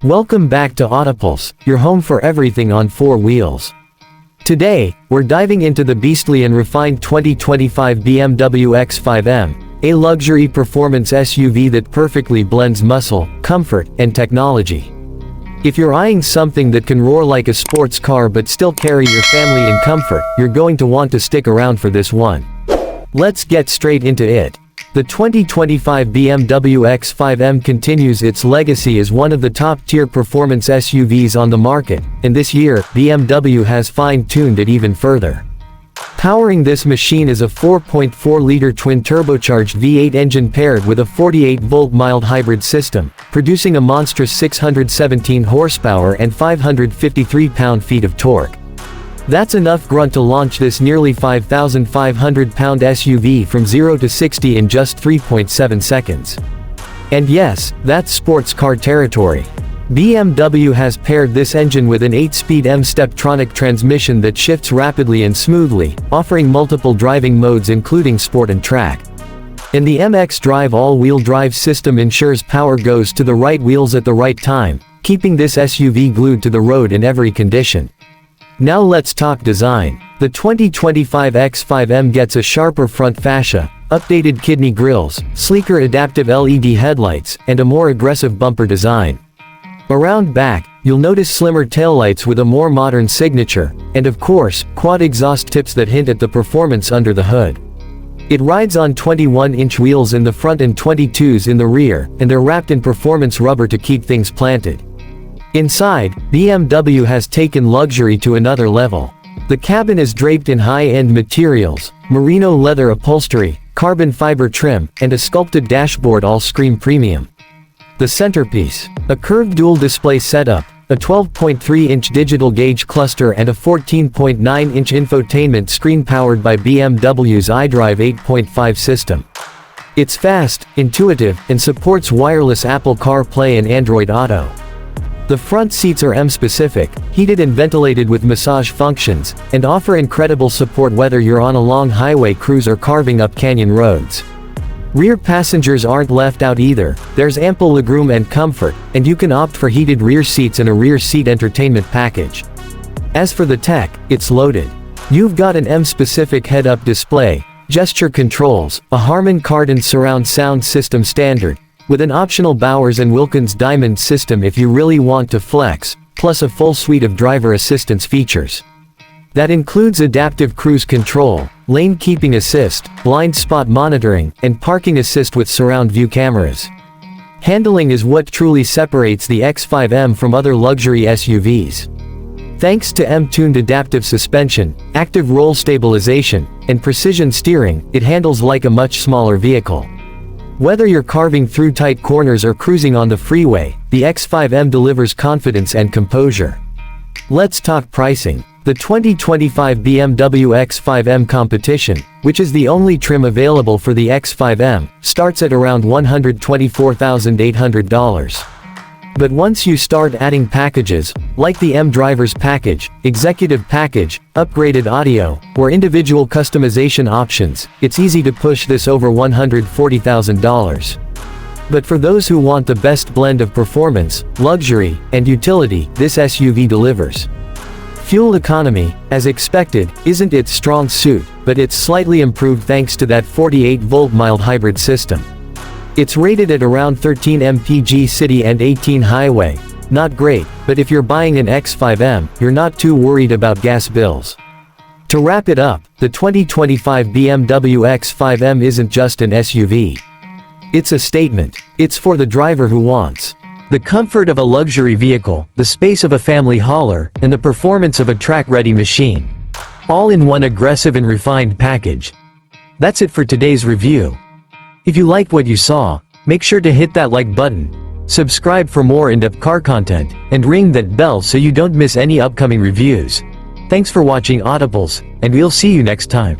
Welcome back to Autopulse, your home for everything on four wheels. Today, we're diving into the beastly and refined 2025 BMW X5 M, a luxury performance SUV that perfectly blends muscle, comfort, and technology. If you're eyeing something that can roar like a sports car but still carry your family in comfort, you're going to want to stick around for this one. Let's get straight into it. The 2025 BMW X5 M continues its legacy as one of the top-tier performance SUVs on the market, and this year, BMW has fine-tuned it even further. Powering this machine is a 4.4-liter twin-turbocharged V8 engine paired with a 48-volt mild hybrid system, producing a monstrous 617 horsepower and 553 pound-feet of torque. That's enough grunt to launch this nearly 5,500-pound SUV from 0 to 60 in just 3.7 seconds. And yes, that's sports car territory. BMW has paired this engine with an 8-speed M-Steptronic transmission that shifts rapidly and smoothly, offering multiple driving modes including Sport and Track. And the MX Drive all-wheel drive system ensures power goes to the right wheels at the right time, keeping this SUV glued to the road in every condition. Now let's talk design. The 2025 X5 M gets a sharper front fascia, updated kidney grills, sleeker adaptive LED headlights, and a more aggressive bumper design. Around back, you'll notice slimmer taillights with a more modern signature, and of course, quad exhaust tips that hint at the performance under the hood. It rides on 21-inch wheels in the front and 22s in the rear, and they're wrapped in performance rubber to keep things planted. Inside, BMW has taken luxury to another level. The cabin is draped in high-end materials, merino leather upholstery, carbon fiber trim, and a sculpted dashboard all scream premium. The centerpiece, a curved dual display setup, a 12.3-inch digital gauge cluster and a 14.9-inch infotainment screen powered by BMW's iDrive 8.5 system. It's fast, intuitive, and supports wireless Apple CarPlay and Android Auto. The front seats are M-specific, heated and ventilated with massage functions, and offer incredible support whether you're on a long highway cruise or carving up canyon roads. Rear passengers aren't left out either, there's ample legroom and comfort, and you can opt for heated rear seats and a rear seat entertainment package. As for the tech, it's loaded. You've got an M-specific head-up display, gesture controls, a Harman Kardon surround sound system standard, with an optional Bowers & Wilkins Diamond system if you really want to flex, plus a full suite of driver assistance features. That includes adaptive cruise control, lane keeping assist, blind spot monitoring, and parking assist with surround view cameras. Handling is what truly separates the X5 M from other luxury SUVs. Thanks to M-tuned adaptive suspension, active roll stabilization, and precision steering, it handles like a much smaller vehicle. Whether you're carving through tight corners or cruising on the freeway, the X5 M delivers confidence and composure. Let's talk pricing. The 2025 BMW X5 M Competition, which is the only trim available for the X5 M, starts at around $124,800. But once you start adding packages, like the M Driver's Package, Executive Package, upgraded audio, or individual customization options, it's easy to push this over $140,000. But for those who want the best blend of performance, luxury, and utility, this SUV delivers. Fuel economy, as expected, isn't its strong suit, but it's slightly improved thanks to that 48-volt mild hybrid system. It's rated at around 13 mpg city and 18 highway. Not great, but if you're buying an X5 M, you're not too worried about gas bills. To wrap it up, the 2025 BMW X5 M isn't just an SUV. It's a statement. It's for the driver who wants the comfort of a luxury vehicle, the space of a family hauler, and the performance of a track-ready machine. All in one aggressive and refined package. That's it for today's review. If you liked what you saw, make sure to hit that like button, subscribe for more in-depth car content, and ring that bell so you don't miss any upcoming reviews. Thanks for watching Audibles, and we'll see you next time.